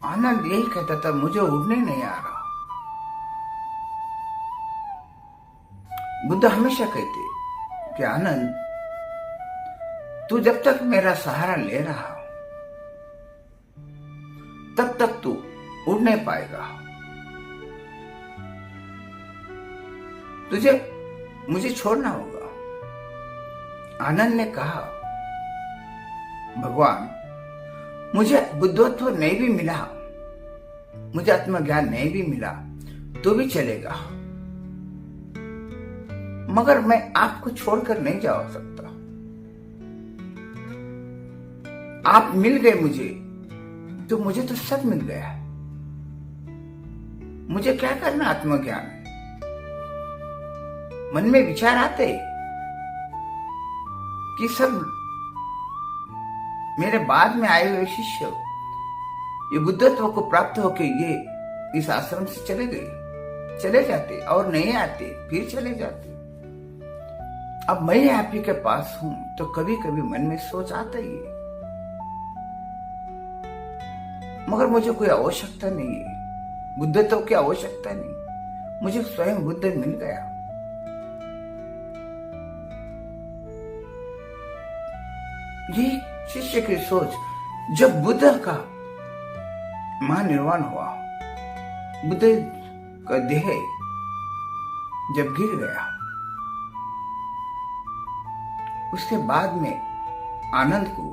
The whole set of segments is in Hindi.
आनंद यही कहता था, मुझे उड़ने नहीं आ रहा। बुद्ध हमेशा कहते कि आनंद, तू जब तक मेरा सहारा ले रहा हो तब तक तू उड़ नहीं पाएगा। तुझे मुझे छोड़ना होगा। आनंद ने कहा, भगवान, मुझे बुद्धत्व नहीं भी मिला, मुझे आत्मज्ञान नहीं भी मिला तो भी चलेगा, मगर मैं आपको छोड़कर नहीं जा सकता। आप मिल गए मुझे तो मुझे तो सब मिल गया। मुझे क्या करना आत्मज्ञान? मन में विचार आते कि सब मेरे बाद में आए हुए शिष्य ये बुद्धत्व को प्राप्त होके ये इस आश्रम से चले जाते और नहीं आते, फिर चले जाते। अब मैं आप ही के पास हूं तो कभी कभी मन में सोच आता ही है, मगर मुझे कोई आवश्यकता नहीं है, बुद्धत्व की आवश्यकता नहीं, मुझे स्वयं बुद्ध मिल गया। यही शिष्य की सोच। जब बुद्ध का महानिर्वाण हुआ, बुद्ध का देह जब गिर गया, उसके बाद में आनंद को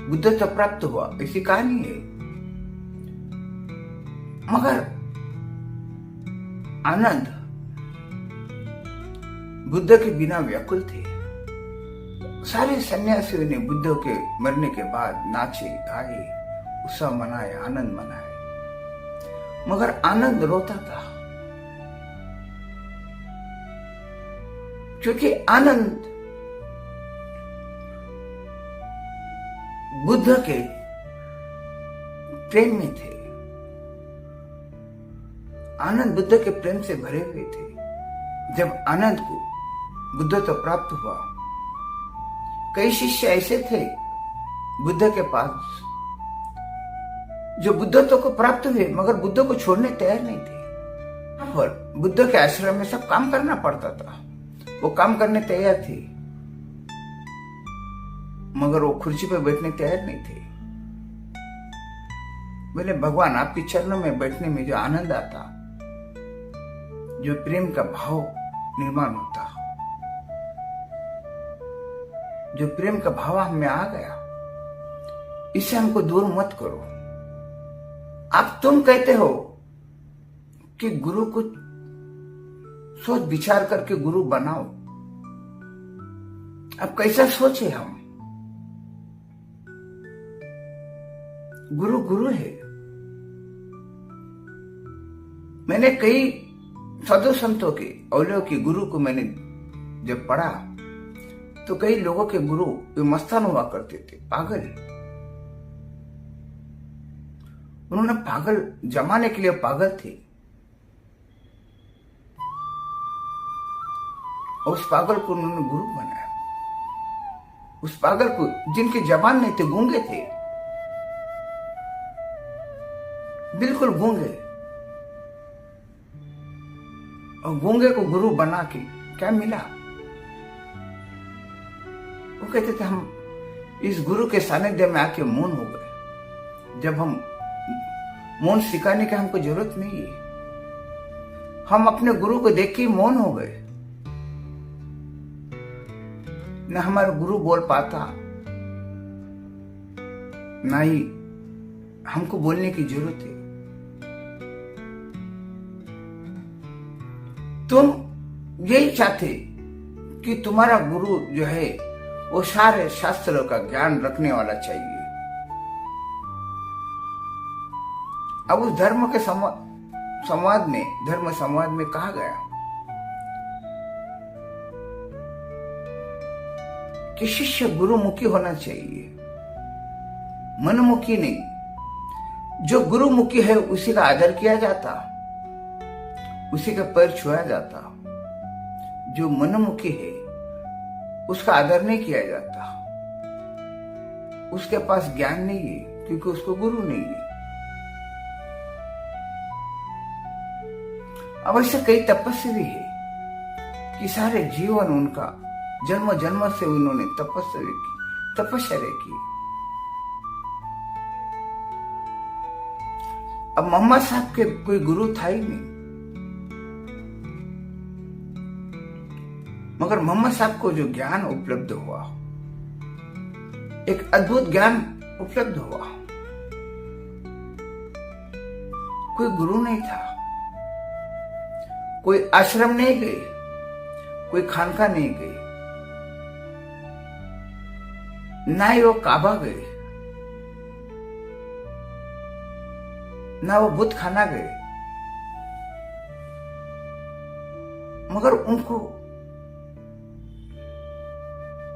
बुद्धत्व प्राप्त हुआ, ऐसी कहानी है। मगर आनंद बुद्ध के बिना व्याकुल थे। सारे सन्यासियों ने बुद्ध के मरने के बाद नाचे गाए, उत्सव मनाए, आनंद मनाए, मगर आनंद रोता था, क्योंकि आनंद बुद्ध के प्रेम में थे। आनंद बुद्ध के प्रेम से भरे हुए थे। जब आनंद को बुद्धत्व प्राप्त हुआ, कई शिष्य ऐसे थे बुद्ध के पास जो बुद्धत्व को प्राप्त हुए मगर बुद्ध को छोड़ने तैयार नहीं थे। पर बुद्ध के आश्रम में सब काम करना पड़ता था, वो काम करने तैयार थे, मगर वो कुर्सी पर बैठने तैयार नहीं थे। बोले, भगवान, आपके चरणों में बैठने में जो आनंद आता, जो प्रेम का भाव निर्माण होता, जो प्रेम का भाव हमें आ गया, इससे हमको दूर मत करो। आप तुम कहते हो कि गुरु को सोच विचार करके गुरु बनाओ। अब कैसा सोचे हम? गुरु गुरु है। मैंने कई साधु संतों के, औलियों के गुरु को मैंने जब पढ़ा तो कई लोगों के गुरु वे मस्तान हुआ करते थे, पागल। उन्होंने पागल जमाने के लिए पागल थे, और उस पागल को उन्होंने गुरु बनाया। उस पागल को, जिनके जबान नहीं थे, गूंगे थे, बिल्कुल गूंगे, और गूंगे को गुरु बना के क्या मिला? वो कहते थे हम इस गुरु के सानिध्य में आके मौन हो गए। जब हम मौन सिखाने की हमको जरूरत नहीं है, हम अपने गुरु को देख के मौन हो गए। न हमारा गुरु बोल पाता, ना ही हमको बोलने की जरूरत है। तुम यही चाहते कि तुम्हारा गुरु जो है वो सारे शास्त्रों का ज्ञान रखने वाला चाहिए। अब उस धर्म के संवाद में कहा गया कि शिष्य गुरुमुखी होना चाहिए, मनमुखी नहीं। जो गुरुमुखी है उसी का आदर किया जाता, उसी का पैर छुआ जाता। जो मनमुखी है उसका आदर नहीं किया जाता, उसके पास ज्ञान नहीं है क्योंकि उसको गुरु नहीं है। अवश्य कई तपस्वी है कि सारे जीवन उनका जन्म जन्म से उन्होंने तपस्या की। अब मोहम्मद साहब के कोई गुरु था ही नहीं, मगर मोहम्मद साहब को जो ज्ञान उपलब्ध हुआ, एक अद्भुत ज्ञान उपलब्ध हुआ। कोई गुरु नहीं था, कोई आश्रम नहीं गए, कोई खानका नहीं गए, ना ही वो काबा गए, ना वो बुत खाना गए, मगर उनको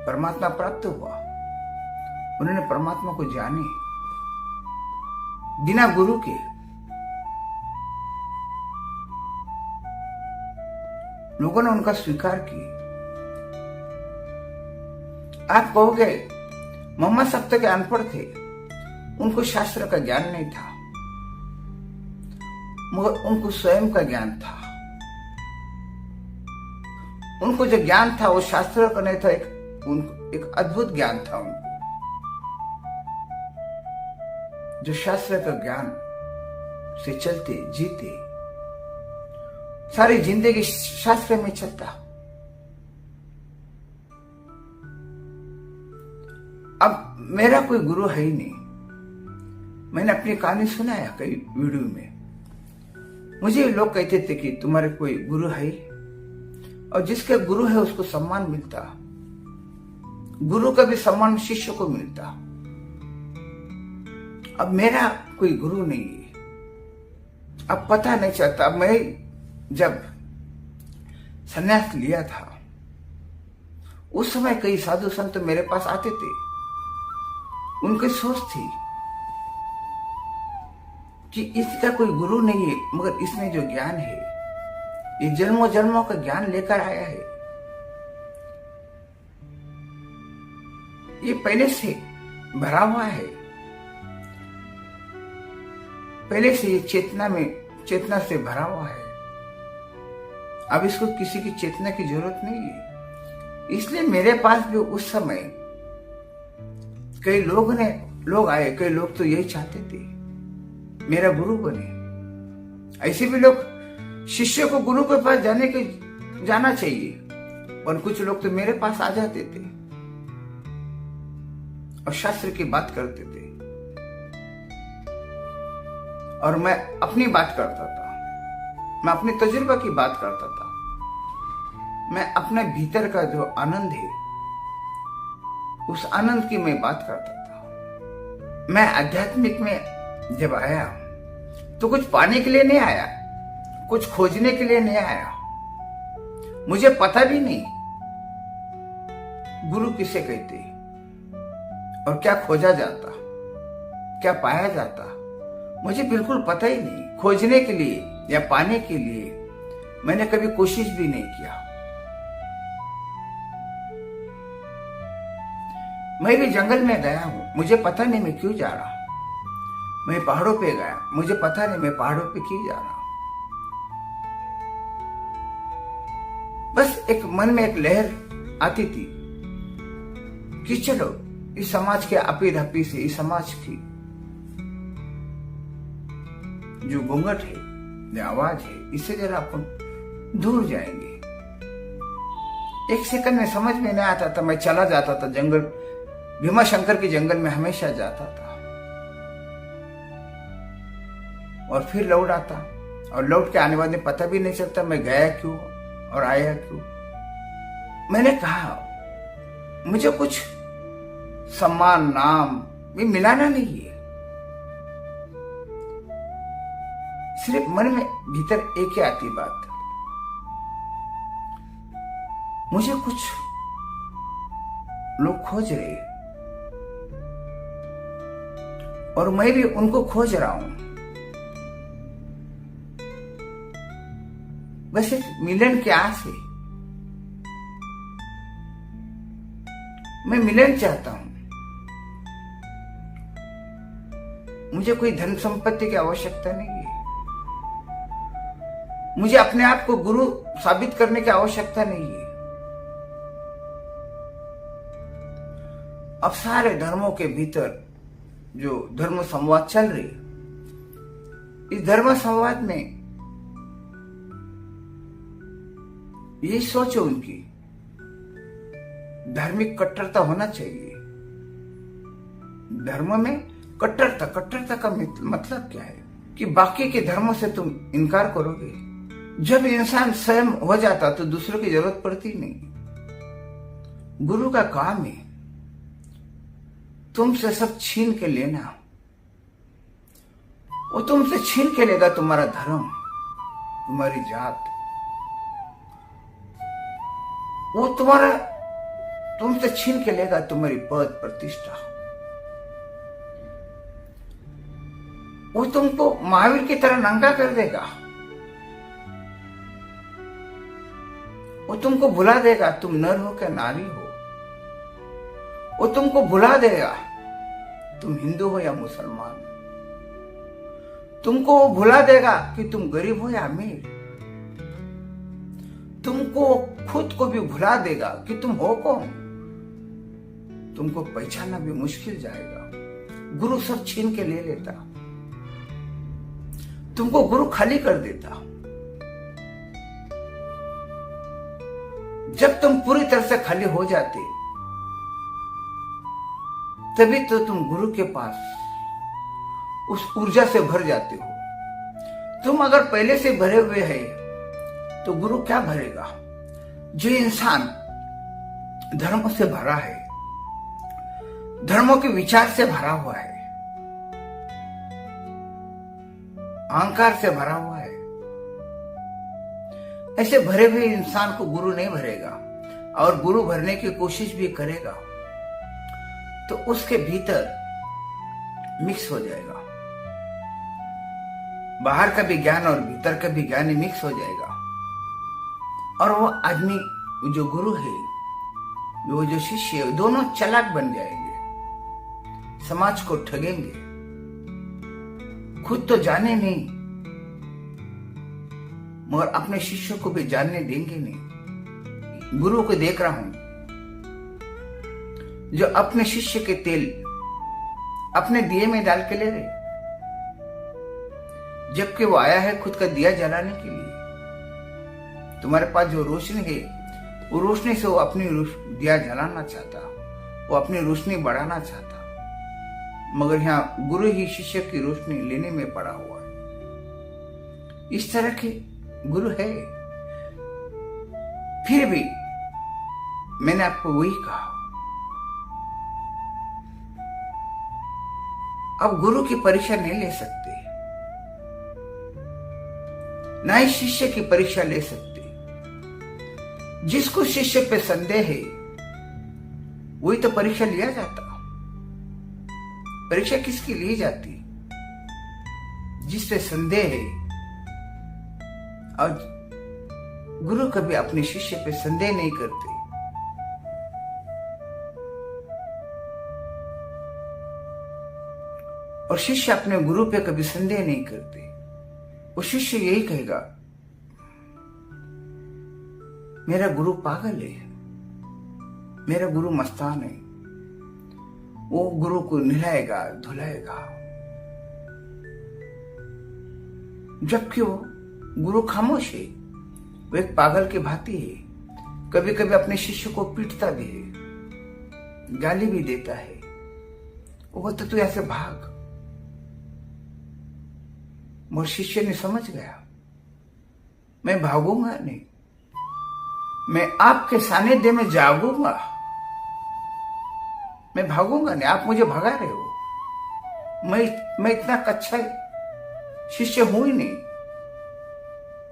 परमात्मा प्राप्त हुआ। उन्होंने परमात्मा को जाने बिना गुरु के। लोगों ने उनका स्वीकार किया। आप कहोगे मोहम्मद साहब तो के अनपढ़ थे, उनको शास्त्र का ज्ञान नहीं था, मगर उनको स्वयं का ज्ञान था। उनको जो ज्ञान था वो शास्त्रों का नहीं था, एक अद्भुत ज्ञान था उनको, जो शास्त्र का ज्ञान से चलते जीते, सारी जिंदगी शास्त्र में चलता। अब मेरा कोई गुरु है ही नहीं। मैंने अपनी कहानी सुनाया कई वीडियो में। मुझे लोग कहते थे कि तुम्हारे कोई गुरु है, और जिसके गुरु है उसको सम्मान मिलता। गुरु का भी सम्मान शिष्य को मिलता। अब मेरा कोई गुरु नहीं है, अब पता नहीं चलता। अब मैं जब संन्यास लिया था उस समय कई साधु संत मेरे पास आते थे। उनकी सोच थी कि इसका कोई गुरु नहीं है, मगर इसमें जो ज्ञान है ये जन्मों जन्मों का ज्ञान लेकर आया है। ये पहले से भरा हुआ है, पहले से ये चेतना से भरा हुआ है। अब इसको किसी की चेतना की जरूरत नहीं है। इसलिए मेरे पास भी उस समय कई लोग आए, कई लोग तो यही चाहते थे मेरा गुरु बने। ऐसे भी लोग शिष्य को गुरु के पास जाना चाहिए, और कुछ लोग तो मेरे पास आ जाते थे और शास्त्र की बात करते थे, और मैं अपनी बात करता था, मैं अपने तजुर्बा की बात करता था, मैं अपने भीतर का जो आनंद है उस आनंद की मैं बात करता था। मैं आध्यात्मिक में जब आया तो कुछ पाने के लिए नहीं आया, कुछ खोजने के लिए नहीं आया। मुझे पता भी नहीं गुरु किसे कहते और क्या खोजा जाता, क्या पाया जाता, मुझे बिल्कुल पता ही नहीं। खोजने के लिए या पाने के लिए मैंने कभी कोशिश भी नहीं किया। मैं भी जंगल में गया हूं, मुझे पता नहीं मैं क्यों जा रहा। मैं पहाड़ों पे गया, मुझे पता नहीं मैं पहाड़ों पे क्यों जा रहा। बस एक मन में एक लहर आती थी कि चलो इस समाज के अपी धपी से, इस समाज की जो घूंघट है, जो आवाज है, इससे जरा अपन दूर जाएंगे। एक सेकंड में समझ में नहीं आता था, मैं चला जाता था जंगल, भीमा शंकर के जंगल में हमेशा जाता था और फिर लौट आता, और लौट के आने बाद में पता भी नहीं चलता मैं गया क्यों और आया क्यों। मैंने कहा मुझे कुछ सम्मान नाम भी मिलाना नहीं है, सिर्फ मन में भीतर एक ही आती बात, मुझे कुछ लोग खोज रहे और मैं भी उनको खोज रहा हूं। बस एक मिलन की आस है, मैं मिलन चाहता हूं। मुझे कोई धन संपत्ति की आवश्यकता नहीं है, मुझे अपने आप को गुरु साबित करने की आवश्यकता नहीं है। अब सारे धर्मों के भीतर जो धर्म संवाद चल रही, इस धर्म संवाद में यही सोच है उनकी, धार्मिक कट्टरता होना चाहिए। धर्म में कट्टरता का मतलब क्या है कि बाकी के धर्मों से तुम इनकार करोगे। जब इंसान स्वयं हो जाता तो दूसरों की जरूरत पड़ती नहीं। गुरु का काम है तुमसे सब छीन के लेना। वो तुमसे छीन के लेगा तुम्हारा धर्म, तुम्हारी जात, वो तुमसे छीन के लेगा तुम्हारी पद प्रतिष्ठा। वो तुमको महावीर की तरह नंगा कर देगा। वो तुमको भुला देगा तुम नर हो क्या नारी हो। वो तुमको भुला देगा तुम हिंदू हो या मुसलमान। तुमको वो भुला देगा कि तुम गरीब हो या अमीर। तुमको खुद को भी भुला देगा कि तुम हो कौन। तुमको पहचानना भी मुश्किल जाएगा। गुरु सब छीन के ले लेता, तुमको गुरु खाली कर देता। जब तुम पूरी तरह से खाली हो जाते तभी तो तुम गुरु के पास उस ऊर्जा से भर जाते हो। तुम अगर पहले से भरे हुए हैं तो गुरु क्या भरेगा। जो इंसान धर्मों से भरा है, धर्मों के विचार से भरा हुआ है, अहंकार से भरा हुआ है, ऐसे भरे हुए इंसान को गुरु नहीं भरेगा। और गुरु भरने की कोशिश भी करेगा तो उसके भीतर मिक्स हो जाएगा। बाहर का भी ज्ञान और भीतर का भी ज्ञान मिक्स हो जाएगा। और वो आदमी जो गुरु है, वो जो शिष्य है, दोनों चालाक बन जाएंगे, समाज को ठगेंगे। खुद तो जाने नहीं मगर अपने शिष्यों को भी जानने देंगे नहीं। गुरु को देख रहा हूं जो अपने शिष्य के तेल अपने दिए में डाल के ले रहे, जबकि वो आया है खुद का दिया जलाने के लिए। तुम्हारे पास जो रोशनी है वो रोशनी से वो अपनी दिया जलाना चाहता, वो अपनी रोशनी बढ़ाना चाहता, मगर यहाँ गुरु ही शिष्य की रोशनी लेने में पड़ा हुआ है। इस तरह के गुरु है। फिर भी मैंने आपको वही कहा, अब गुरु की परीक्षा नहीं ले सकते, ना ही शिष्य की परीक्षा ले सकते। जिसको शिष्य पे संदेह है वही तो परीक्षा लिया जाता। परीक्षा किसकी ली जाती? जिस पे संदेह है। और गुरु कभी अपने शिष्य पे संदेह नहीं करते। और शिष्य अपने गुरु पे कभी संदेह नहीं करते। वो शिष्य यही कहेगा, मेरा गुरु पागल है, मेरा गुरु मस्तान है। वो गुरु को नहलाएगा धुलाएगा, जबकि वो गुरु खामोश है। वो एक पागल की भांति है। कभी कभी अपने शिष्य को पीटता भी है, गाली भी देता है। वो बोलता तू ऐसे भाग। मोर शिष्य ने समझ गया, मैं भागूंगा नहीं, मैं आपके सानिध्य में जागूंगा। मैं भागूंगा नहीं, आप मुझे भगा रहे हो। मैं इतना कच्चा शिष्य हूं ही नहीं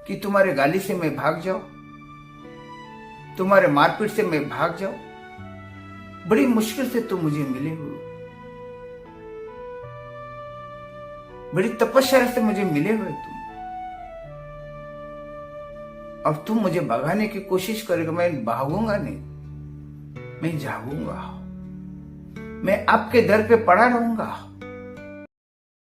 कि तुम्हारे गाली से मैं भाग जाऊं, तुम्हारे मारपीट से मैं भाग जाऊं। बड़ी मुश्किल से तुम मुझे मिले हो, बड़ी तपस्या से मुझे मिले हुए तुम। अब तुम मुझे भगाने की कोशिश करोगे, मैं भागूंगा नहीं, मैं जागूंगा। मैं आपके दर पे पड़ा रहूंगा।